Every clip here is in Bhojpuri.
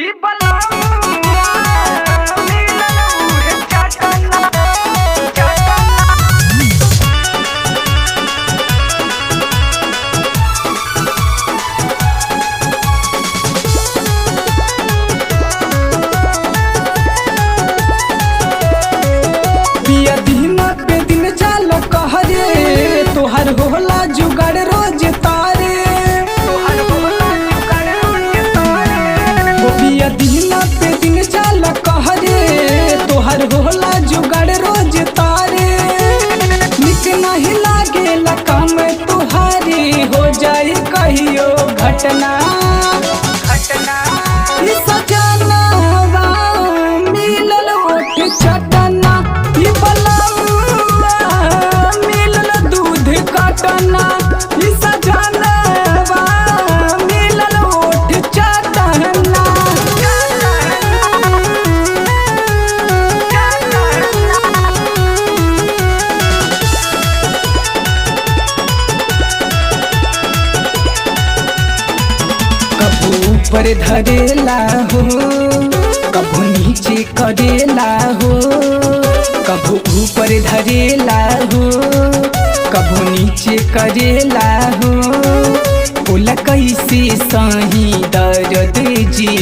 ई बलमुआ मिलल उहे चटना चटना। पिया दिन पे दिन जाल कहरे तोहर होला जुगाड़ रोज तारे तोहर होला जुगाड़ रोज तारे। ओ पिया दिन पे दिन जाल कहरे तोहर होला जुगाड़ रोज तारे निक नहीं लागेला काम तुहारी हो जाए कहियो घटना घटना ई सजनवा मिलल ओठ चटना ई बलमुआ मिलल दूध कटना ई सजनवा मिलल ओठ चटना। कबू ऊपर धरेला हो कबू नीचे करेला हो कबू ऊपर धरेला हो कबू नीचे करेला हो बोला कैसे सही दर्द जी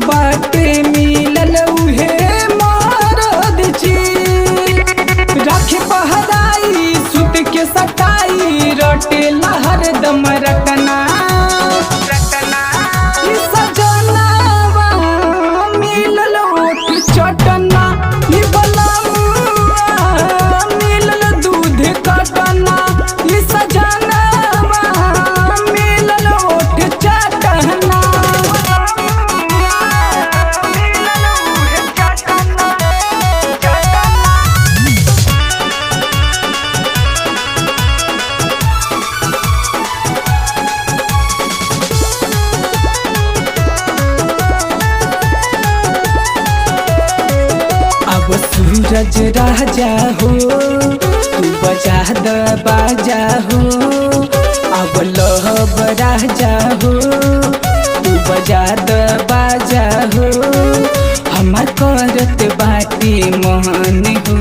बाटे मिलल उहे मरद जी राखे पहराई सुत के सटाई रटेला हरदम रटना ई सजनवा मिलल ओठ चटना ई बलमुआ मिलल दूध कटना ई सजनवा मिलल ओठ चटना। मिलल उहे चटना चटना। अब सूरज राजा हो तू बजा द बाजा हो अब लहब राजा हो तू बजा द बाजा हो हमार करत बाटे मोहन हो